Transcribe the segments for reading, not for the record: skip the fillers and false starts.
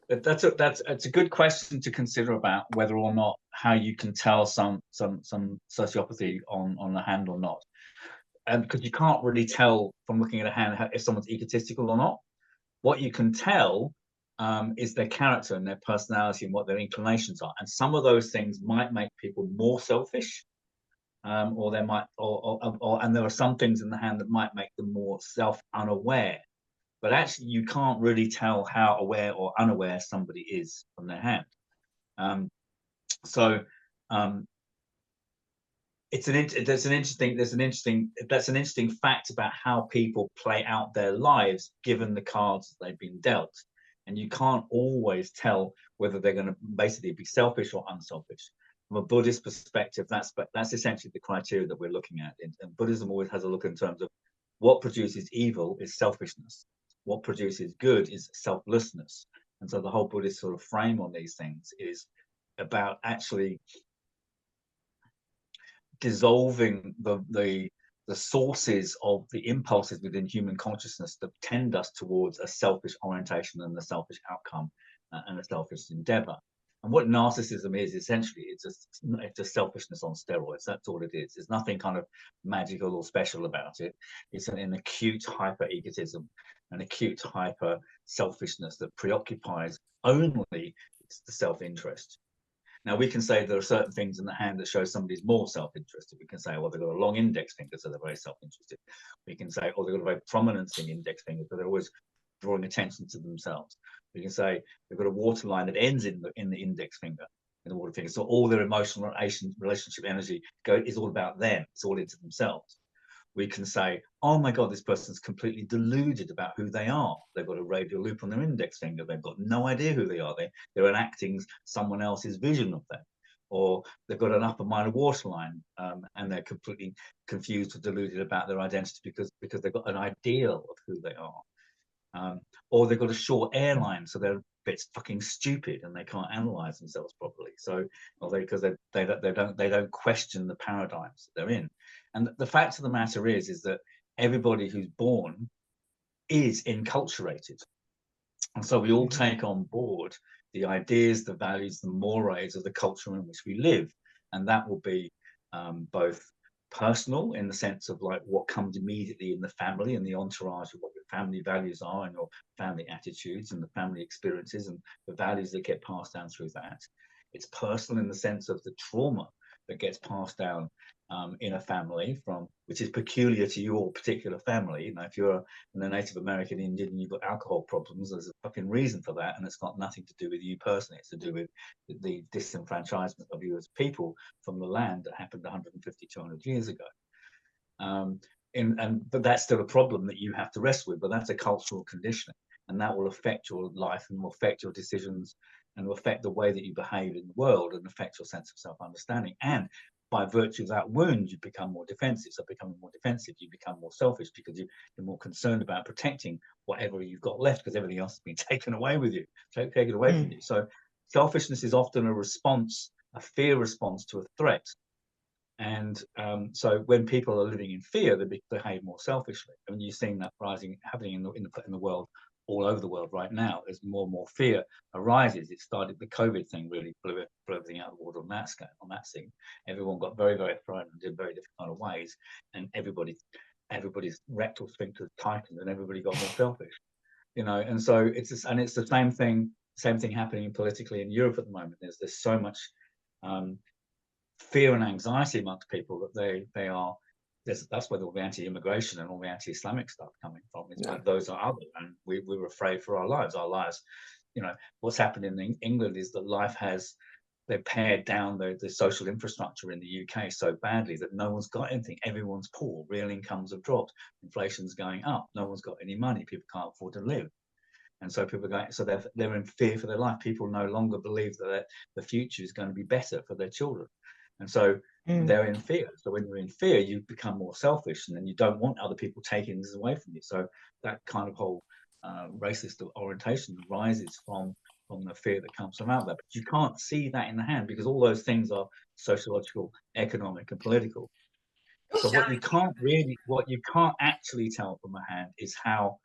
That's a good question to consider about whether or not how you can tell some sociopathy on the hand or not, and because you can't really tell from looking at a hand if someone's egotistical or not. What you can tell is their character and their personality and what their inclinations are, and some of those things might make people more selfish, or they might, and there are some things in the hand that might make them more self-unaware. But actually, you can't really tell how aware or unaware somebody is from their hand. Um, so um, that's an interesting fact about how people play out their lives given the cards they've been dealt, and you can't always tell whether they're going to basically be selfish or unselfish. From a Buddhist perspective, that's essentially the criteria that we're looking at. And Buddhism always has a look in terms of what produces evil is selfishness, what produces good is selflessness. And so the whole Buddhist sort of frame on these things is about actually dissolving the sources of the impulses within human consciousness that tend us towards a selfish orientation and a selfish outcome, and a selfish endeavor. And what narcissism is essentially, it's just selfishness on steroids. That's all it is. There's nothing kind of magical or special about it. It's an acute hyper egotism, an acute hyper selfishness that preoccupies only the self-interest. Now, we can say there are certain things in the hand that show somebody's more self-interested. We can say, well, they've got a long index finger, so they're very self-interested. We can say, oh, they've got a very prominent index finger, so they're always drawing attention to themselves. We can say they've got a waterline that ends in the index finger, in the water finger. So all their emotional relationship energy is all about them. It's all into themselves. We can say, oh my God, this person's completely deluded about who they are. They've got a radial loop on their index finger. They've got no idea who they are. They're enacting someone else's vision of them. Or they've got an upper minor waterline, and they're completely confused or deluded about their identity because they've got an ideal of who they are. Or they've got a short airline, so they're a bit fucking stupid and they can't analyze themselves properly. So, because they don't question the paradigms that they're in. And the fact of the matter is that everybody who's born is enculturated, and so we all take on board the ideas, the values, the mores of the culture in which we live, and that will be both personal in the sense of like what comes immediately in the family and the entourage of what your family values are and your family attitudes and the family experiences and the values that get passed down through that. It's personal in the sense of the trauma that gets passed down in a family, from which is peculiar to your particular family. You know, if you're a Native American Indian and you've got alcohol problems, there's a fucking reason for that, and it's got nothing to do with you personally. It's to do with the disenfranchisement of you as people from the land that happened 150, 200 years ago. But that's still a problem that you have to wrestle with. But that's a cultural conditioning, and that will affect your life and will affect your decisions and will affect the way that you behave in the world and affect your sense of self-understanding. And by virtue of that wound, you become more defensive. So becoming more defensive, you become more selfish because you're more concerned about protecting whatever you've got left, because everything else has been taken away with you, taken away from you. So selfishness is often a response, a fear response to a threat. And so when people are living in fear, they behave more selfishly. And you're seeing that happening in the world, all over the world right now, as more and more fear arises. It started, the COVID thing really blew everything out of the water on that scale, on that scene. Everyone got very, very frightened in very different kind of ways, and everybody's rectal sphincters tightened, and everybody got more selfish. You know, and so it's the same thing happening politically in Europe at the moment. There's so much fear and anxiety amongst people that they are. That's where all the anti-immigration and all the anti-Islamic stuff coming from. Those are other, and we were afraid for our lives. Our lives, you know, what's happened in England is that they've pared down the social infrastructure in the UK so badly that no one's got anything. Everyone's poor. Real incomes have dropped. Inflation's going up. No one's got any money. People can't afford to live. And so people are going, so they're in fear for their life. People no longer believe that the future is going to be better for their children. And so they're in fear. So when you're in fear, you become more selfish, and then you don't want other people taking this away from you. So that kind of whole racist orientation rises from the fear that comes from out there. But you can't see that in the hand because all those things are sociological, economic, and political. So what you can't actually tell from a hand is how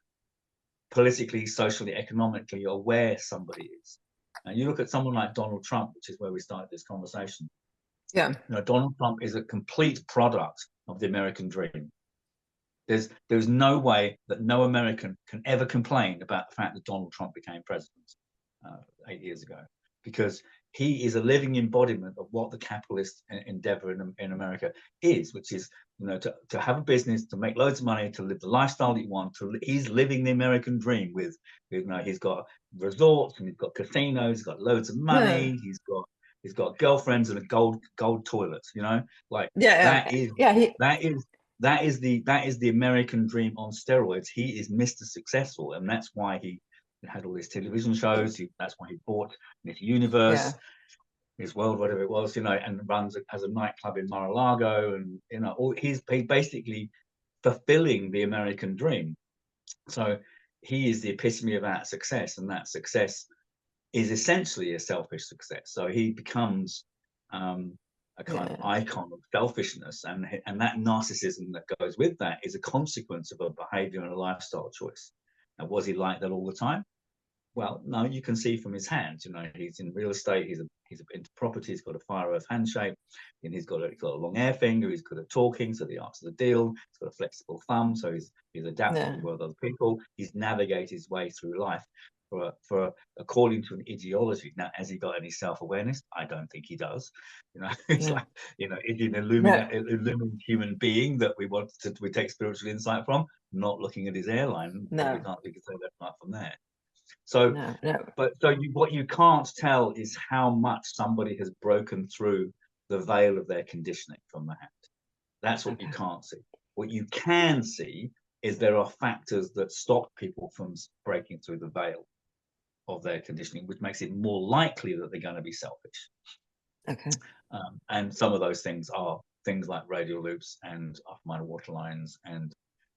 politically, socially, economically aware somebody is. And you look at someone like Donald Trump, which is where we started this conversation. Yeah. You know, Donald Trump is a complete product of the American dream. There's no way that no American can ever complain about the fact that Donald Trump became president 8 years ago, because he is a living embodiment of what the capitalist endeavor in America is, which is, you know, to have a business, to make loads of money, to live the lifestyle that you want. He's living the American dream with, you know, he's got resorts and he's got casinos, he's got loads of money, Yeah. he's got girlfriends and a gold toilets, you know, like Yeah. that is the American dream on steroids. He is Mr. Successful, and that's why he had all these television shows. That's why he bought this universe, his world, whatever it was, you know, and has a nightclub in Mar-a-Lago, and you know, he's basically fulfilling the American dream. So he is the epitome of that success, and that success is essentially a selfish success. So he becomes a kind of icon of selfishness, and that narcissism that goes with that is a consequence of a behavior and a lifestyle choice. And was he like that all the time? Well, no, you can see from his hands. You know, he's in real estate. He's into property. He's got a fire earth handshake, and he's got a long air finger. He's good at talking, so the art's the deal. He's got a flexible thumb, so he's adaptable with other people. He's navigated his way through life for according to an ideology. Now, has he got any self-awareness? I don't think he does. You know, it's like, you know, is he an illumined human being that we take spiritual insight from? Not looking at his airline, we can say that right from there. So, what you can't tell is how much somebody has broken through the veil of their conditioning from the hand. That's what you can't see. What you can see is there are factors that stop people from breaking through the veil of their conditioning, which makes it more likely that they're going to be selfish. And some of those things are things like radial loops and off-minor waterlines and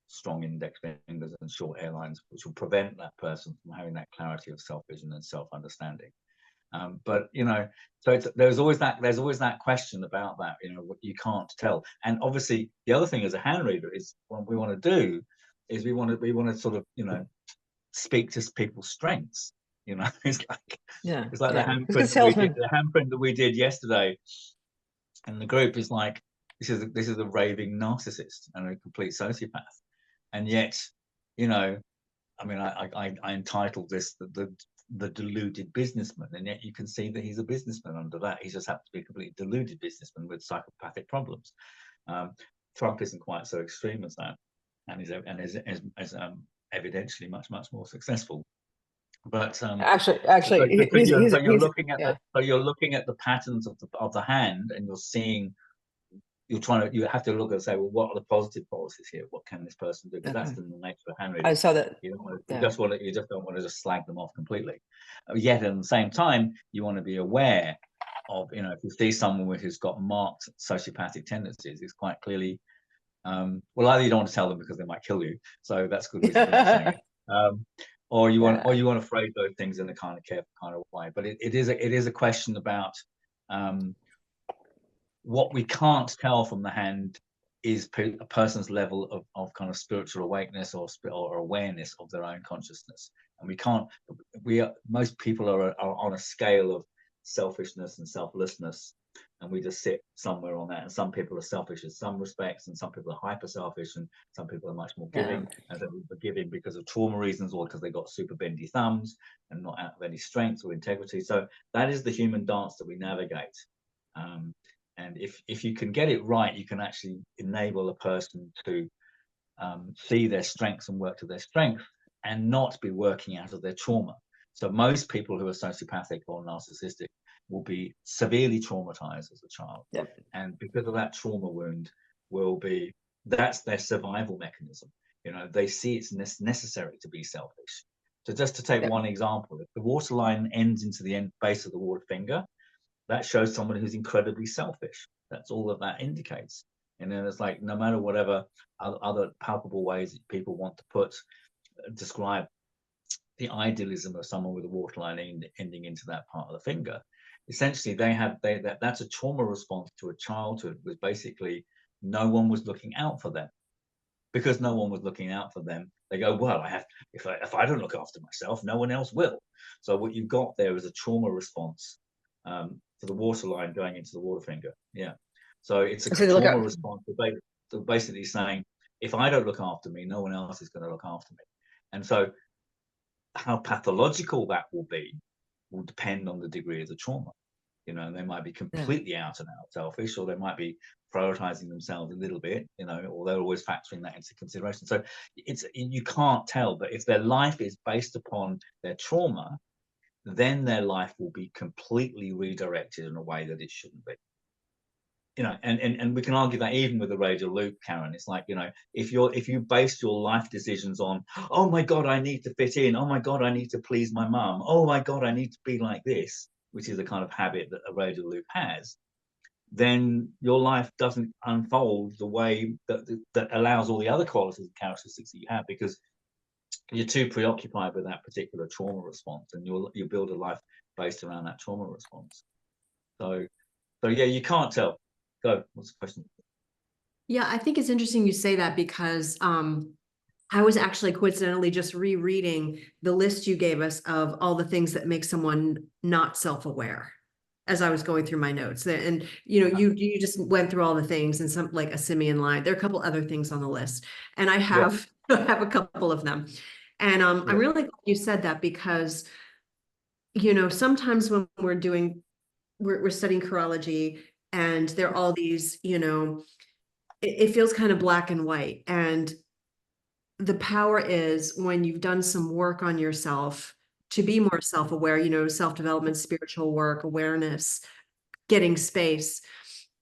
strong index fingers and short hairlines, which will prevent that person from having that clarity of self-vision and self-understanding. But you know, so there's always that question about that. You know, what you can't tell. And obviously, the other thing as a hand reader is what we want to do is we want to sort of, you know, speak to people's strengths. You know, it's like the handprint that we did yesterday, and the group is like, this is a raving narcissist and a complete sociopath. And yet, you know, I mean, I entitled this the deluded businessman, and yet you can see that he's a businessman under that. He just happens to be a completely deluded businessman with psychopathic problems. Trump isn't quite so extreme as that, and is evidentially much more successful. But actually, you're looking at the patterns of the hand, and you're seeing. You have to look and say, well, what are the positive policies here? What can this person do? Because that's the nature of handwriting. I saw that. You just don't want to just slag them off completely. Yet at the same time, you want to be aware of, you know, if you see someone who's got marked sociopathic tendencies, it's quite clearly, well, either you don't want to tell them because they might kill you, so that's good reason for not saying it. Or you want to phrase those things in a kind of careful kind of way. But it is a question about. What we can't tell from the hand is a person's level of kind of spiritual awakeness or awareness of their own consciousness. And most people are on a scale of selfishness and selflessness, and we just sit somewhere on that. And some people are selfish in some respects, and some people are hyper selfish, and some people are much more giving, and they're giving because of trauma reasons or because they got super bendy thumbs and not out of any strength or integrity. So that is the human dance that we navigate. And if you can get it right, you can actually enable a person to see their strengths and work to their strength and not be working out of their trauma. So most people who are sociopathic or narcissistic will be severely traumatized as a child. And because of that trauma wound, that's their survival mechanism. You know, they see it's necessary to be selfish. So just to take one example, if the waterline ends into the base of the water finger, that shows someone who's incredibly selfish. That's all that indicates. And then it's like, no matter whatever other palpable ways that people want to describe the idealism of someone with a waterline ending into that part of the finger, essentially that's a trauma response to a childhood with basically no one was looking out for them. Because no one was looking out for them, They go, well, I have, if I don't look after myself, no one else will. So what you've got there is a trauma response to the water line going into the water finger. Yeah. So it's a So they look trauma up. response to basically saying, if I don't look after me, no one else is going to look after me. And so how pathological that will be will depend on the degree of the trauma. You know, they might be Yeah. completely out and out selfish, or they might be prioritizing themselves a little bit, you know, or they're always factoring that into consideration. So it's, you can't tell, but if their life is based upon their trauma, then their life will be completely redirected in a way that it shouldn't be. You know, and we can argue that even with the radial loop, Karen. It's like, you know, if you base your life decisions on, oh my God, I need to fit in, oh my God, I need to please my mum, oh my God, I need to be like this, which is a kind of habit that a radial loop has, then your life doesn't unfold the way that allows all the other qualities and characteristics that you have, because you're too preoccupied with that particular trauma response, and you build a life based around that trauma response. So yeah, you can't tell. Go. What's the question? Yeah, I think it's interesting you say that because I was actually coincidentally just rereading the list you gave us of all the things that make someone not self-aware as I was going through my notes. And you know, you just went through all the things, and some like a simian line. There are a couple other things on the list, and I Yeah, have I have a couple of them. And I'm yeah, really glad you said that because you know, sometimes when we're studying chirology, and there are all these, you know, it feels kind of black and white. And the power is when you've done some work on yourself to be more self-aware, you know, self-development, spiritual work, awareness, getting space.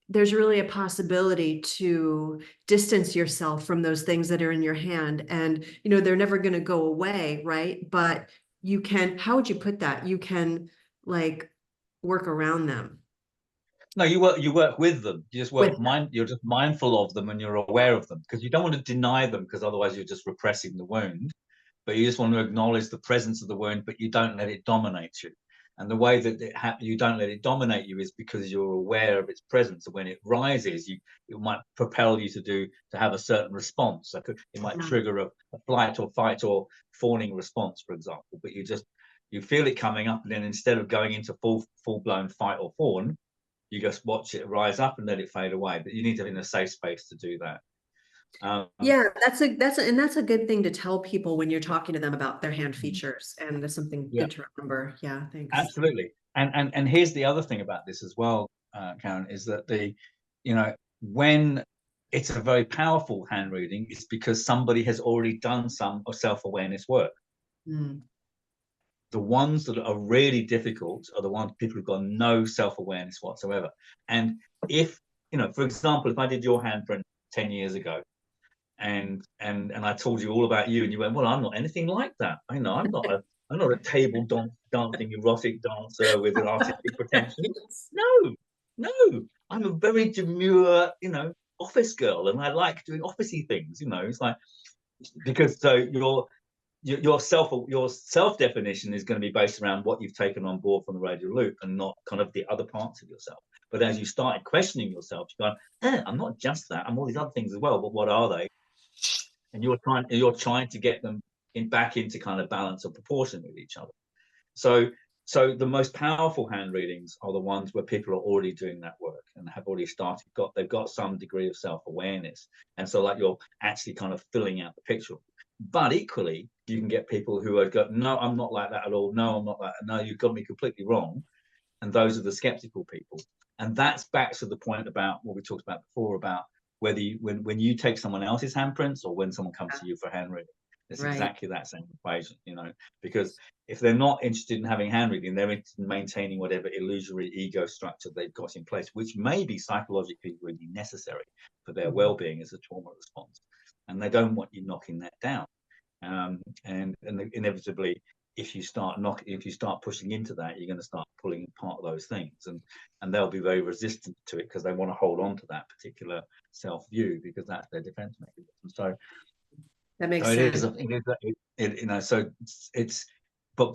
There's really a possibility to distance yourself from those things that are in your hand. And, you know, they're never going to go away, right? But you can, how would you put that? You can like work around them no, you work with them. You just with you're just mindful of them, and you're aware of them, because you don't want to deny them, because otherwise you're just repressing the wound. But you just want to acknowledge the presence of the wound, but you don't let it dominate you. And the way that you don't let it dominate you is because you're aware of its presence. And when it rises, it might propel you to have a certain response. Like it might them. trigger a flight or fight or fawning response, for example. But you feel it coming up, and then instead of going into full blown fight or fawn, you just watch it rise up and let it fade away. But you need to be in a safe space to do that. Yeah, that's a good thing to tell people when you're talking to them about their hand features, and that's something Yeah, good to remember. Yeah, thanks. absolutely. And here's the other thing about this as well, Karen, is that you know, when it's a very powerful hand reading, it's because somebody has already done some self-awareness work. Mm. The ones that are really difficult are the ones people who've got no self-awareness whatsoever. And if, you know, for example, if I did your handprint 10 years ago, and I told you all about you, and you went, well, I'm not anything like that. I know I'm not a dancing erotic dancer with an artistic pretensions. No, no, I'm a very demure, you know, office girl, and I like doing officey things. You know, it's like, because so your self definition is going to be based around what you've taken on board from the radial loop, and not kind of the other parts of yourself. But as you started questioning yourself, you're going, I'm not just that. I'm all these other things as well. But what are they? And you're trying to get them back into kind of balance or proportion with each other. So the most powerful hand readings are the ones where people are already doing that work and have already they've got some degree of self-awareness, and so like you're actually kind of filling out the picture. But equally, you can get people who are go, no, I'm not like that at all, no, I'm not like that, no, you've got me completely wrong. And those are the skeptical people. And that's back to the point about what we talked about before, about whether when you take someone else's handprints or when someone comes to you for hand reading. It's Right. exactly that same equation, you know, because if they're not interested in having hand reading, they're interested in maintaining whatever illusory ego structure they've got in place, which may be psychologically really necessary for their well-being as a trauma response. And they don't want you knocking that down. And inevitably, if you start pushing into that, you're going to start pulling apart those things, and they'll be very resistant to it because they want to hold on to that particular self view, because that's their defense mechanism. So That makes it is, sense. you know, so it's but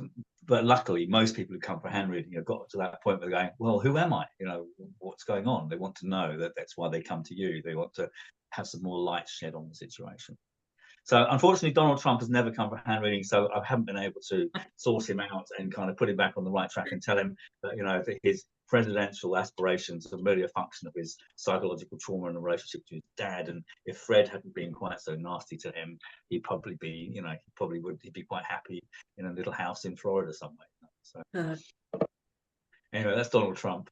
luckily most people who come for hand reading have got to that point where they're going, well, who am I? You know, what's going on? They want to know that. That's why they come to you. They want to have some more light shed on the situation. So unfortunately, Donald Trump has never come for hand reading, so I haven't been able to source him out and kind of put him back on the right track and tell him that, you know, that his presidential aspirations are merely a function of his psychological trauma and a relationship to his dad. And if Fred hadn't been quite so nasty to him, he'd probably be, you know, he'd be quite happy in a little house in Florida somewhere. So anyway, that's Donald Trump.